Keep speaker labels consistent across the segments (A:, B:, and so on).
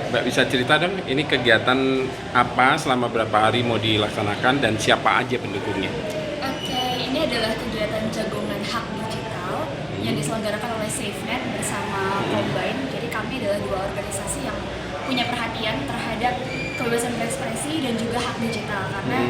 A: Mbak bisa cerita dong, ini kegiatan apa, selama berapa hari mau dilaksanakan, dan siapa aja pendukungnya?
B: Oke, ini adalah kegiatan jagongan hak digital yang diselenggarakan oleh SafeNet bersama Combine. Jadi kami adalah dua organisasi yang punya perhatian terhadap kebebasan berekspresi dan juga hak digital. Karena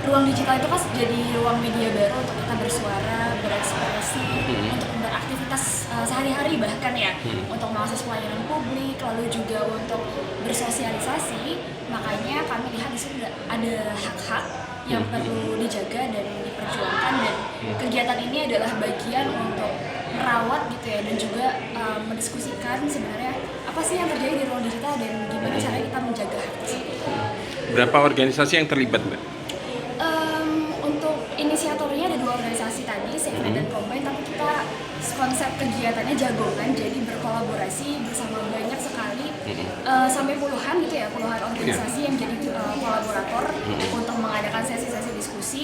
B: ruang digital itu kan jadi ruang media baru untuk kita bersuara, berekspresi, untuk beraktivitas sehari-hari bahkan ya, untuk mengakses pelayanan publik, lalu juga untuk bersosialisasi. Makanya kami lihat di sini ada hak-hak yang perlu dijaga dan diperjuangkan, dan kegiatan ini adalah bagian untuk merawat gitu ya, dan juga mendiskusikan sebenarnya apa sih yang terjadi di ruang digital dan gimana cara kita menjaga hak tersebut.
A: Berapa organisasi yang terlibat, Mbak?
B: Untuk inisiatornya ada dua organisasi tadi, SafeNet dan Combine, tapi kita konsep kegiatannya jagongan, jadi berkolaborasi bersama banyak sekali, sampai puluhan gitu ya, puluhan organisasi yang jadi kolaborator untuk mengadakan sesi-sesi diskusi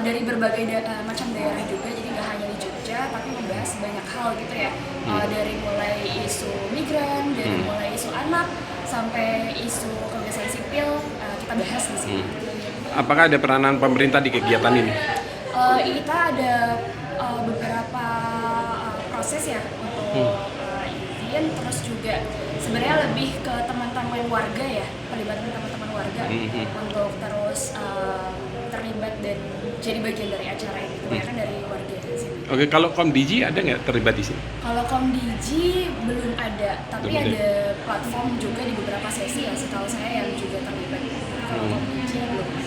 B: dari berbagai macam daerah juga, jadi nggak hanya di Jogja, tapi membahas banyak hal gitu ya, dari mulai isu migran, dari mulai isu anak, sampai isu kebebasan sipil, kita bahas di sini.
A: Apakah ada peranan pemerintah di kegiatan ini?
B: Kita ada beberapa proses ya untuk izin, terus juga sebenarnya lebih ke teman-teman warga ya, pelibatan teman-teman warga untuk terus terlibat dan jadi bagian dari acara ini, kebanyakan dari warga di sini.
A: Oke, kalau Komdigi ada nggak terlibat di sini?
B: Kalau Komdigi belum ada, tapi
A: Belum ada.
B: ada platform juga di beberapa sesi ya, setahu saya yang juga terlibat. Kalau Komdigi belum ada.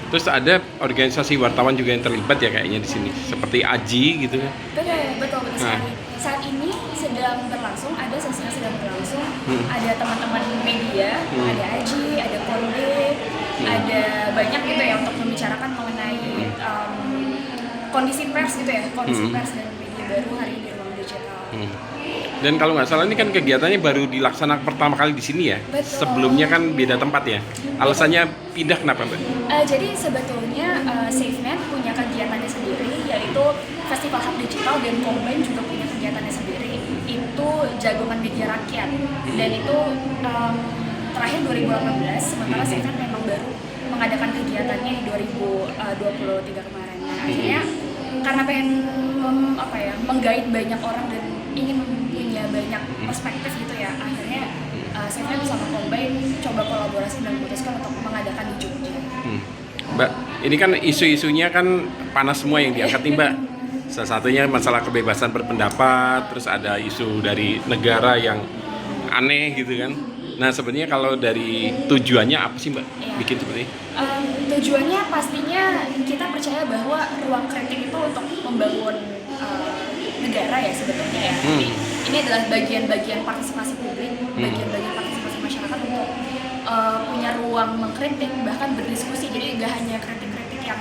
A: Terus ada organisasi wartawan juga yang terlibat ya kayaknya di sini, seperti AJI gitu.
B: Betul sekali. Saat ini sedang berlangsung, ada sesinya sedang berlangsung. Ada teman-teman media, ada Aji, ada Konde, ada banyak gitu ya untuk membicarakan mengenai kondisi pers gitu ya, kondisi pers dan media baru hari ini di ruang digital.
A: Dan kalau nggak salah ini kan kegiatannya baru dilaksanakan pertama kali di sini ya.
B: Betul.
A: Sebelumnya kan beda tempat ya. Alasannya pindah kenapa, Mbak?
B: Jadi sebetulnya SafeNet punya kegiatannya sendiri, yaitu Festival Hak Digital, dan Combine juga punya kegiatannya sendiri. Itu jagongan media rakyat, dan itu terakhir 2018, sementara SafeNet memang baru mengadakan kegiatannya di 2023 kemarin. Nah, akhirnya karena pengen menggait banyak orang dan ingin punya banyak perspektif gitu ya, akhirnya SafeNet bersama Combine coba kolaborasi dan memutuskan untuk mengadakan di Jogja.
A: Mbak, ini kan isu-isunya kan panas semua yang diangkat nih, Mbak. Salah satunya masalah kebebasan berpendapat, terus ada isu dari negara yang aneh gitu kan. Nah, sebenarnya kalau dari tujuannya apa sih, Mbak, bikin seperti ini?
B: Tujuannya pastinya kita percaya bahwa ruang kritik itu untuk membangun negara ya sebetulnya ya. Jadi ini adalah bagian-bagian partisipasi publik, bagian-bagian partisipasi masyarakat untuk punya ruang mengkritik, bahkan berdiskusi. Jadi nggak hanya kritik-kritik yang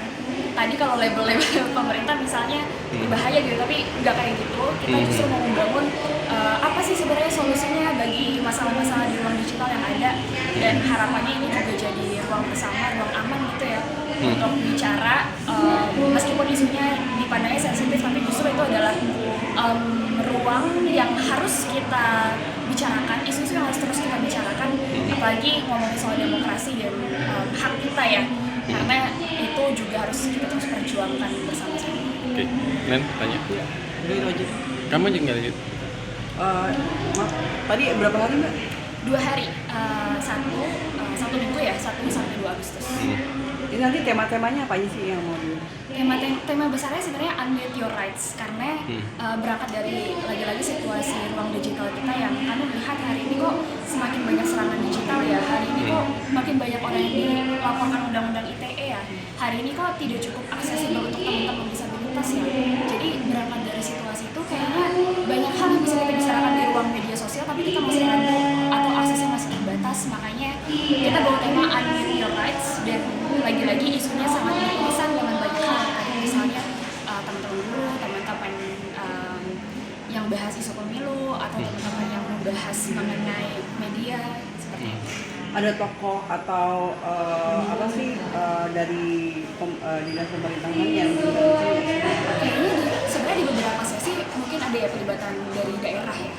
B: tadi kalau label-label pemerintah misalnya berbahaya gitu, tapi nggak kayak gitu. Kita justru mau membangun apa sih sebenarnya solusinya bagi masalah-masalah di ruang digital yang ada, dan harapannya ini juga jadi ruang bersama, ruang aman gitu ya, untuk bicara meskipun isunya dipandangnya sensitif, tapi justru itu adalah ruang yang harus kita bicarakan, isu-isu yang harus terus kita bicarakan, apalagi ngomongin soal demokrasi dan hak kita ya, karena itu juga harus kita terus perjuangkan bersama-sama.
A: Oke, Nen, tanya.
C: Itu aja.
A: Kamu aja nggak lanjut?
C: Maaf, tadi berapa hari Mbak?
B: 2 hari, satu minggu ya, 1 sampai 2 Agustus.
C: Ini nanti tema-temanya apa aja sih yang mau di?
B: Tema besarnya sebenarnya Unmute Your Rights, karena berangkat dari lagi-lagi situasi ruang digital kita yang kami melihat hari ini kok semakin banyak serangan digital ya, hari ini kok makin banyak orang yang dilaporkan undang-undang ITE ya, hari ini kok tidak cukup aksesibel untuk teman-teman disabilitas ya. Jadi berangkat dari situasi itu kayaknya banyak hal yang bisa kita bicarakan di ruang media sosial, tapi kita masih ragu atau aksesnya masih terbatas. Makanya kita bawa tema Unmute Your Rights, dan lagi-lagi isunya sangat beririsan dengan banyak hal. Tadi misalnya teman-teman buruh, teman-teman yang bahas isu pemilu, atau teman-teman yang membahas mengenai media seperti itu.
C: Ada tokoh atau apa sih dari dinas pemerintahan yang
B: Kayaknya sebenarnya di beberapa sesi mungkin ada ya pelibatan dari daerah ya,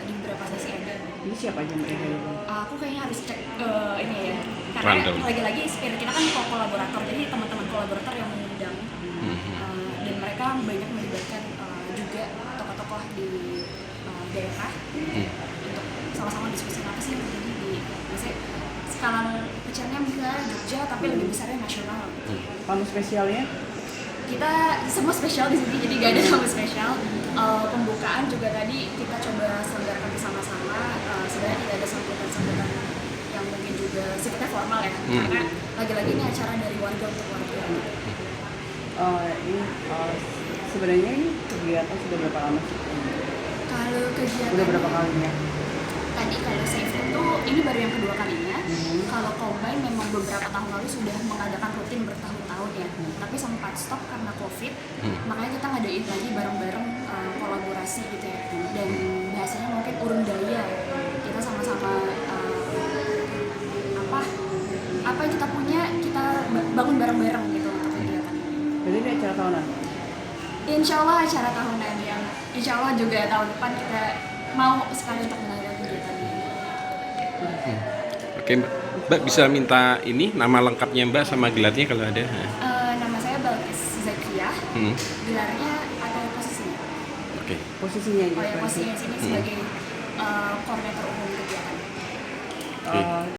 B: di beberapa sesi ada.
C: Ini siapa aja mereka itu?
B: Aku kayaknya harus cek ini ya, karena
A: Random.
B: lagi-lagi spirit kita kan kolaborator, jadi teman-teman kolaborator yang mengundang. Dan mereka banyak melibatkan juga tokoh-tokoh di daerah untuk sama-sama diskusi apa sih yang terjadi di misalnya skala kecilnya misalnya Jogja tapi lebih besarnya nasional.
C: Tamu spesialnya?
B: Kita semua spesial di sini, jadi gak ada tamu spesial. Pembukaan juga tadi kita coba selenggarakan bersama-sama. Sebenarnya tidak ada sambutan-sambutan yang mungkin juga sifatnya formal ya, karena lagi-lagi ini acara dari warga untuk warga.
C: Sebenarnya ini kegiatan sudah berapa lama sih?
B: Kalau kegiatan
C: Udah berapa kalinya?
B: tadi kalau Save itu ini baru yang kedua kalinya. Kalau Combine memang beberapa tahun lalu sudah mengadakan rutin bertahun-tahun ya, tapi sempat stop karena COVID. Makanya kita ngadain lagi bareng-bareng kolaborasi gitu ya. Dan bahasanya mungkin urun daya. Kita sama-sama apa yang kita punya kita bangun bareng-bareng gitu untuk kegiatan ini.
C: Jadi ini acara tahunan?
B: Insya Allah acara tahunan yang insya Allah juga tahun depan kita mau sekali untuk mengadakan kegiatan ini.
A: Oke Mbak bisa minta ini nama lengkapnya Mbak sama gelarnya kalau ada.
B: Nama saya Balkis Zakiah. Gelarnya ada posisinya.
A: Oke.
C: Posisinya
B: Oh ya,
C: gitu.
B: posisinya di sini sebagai koordinator umum kegiatan.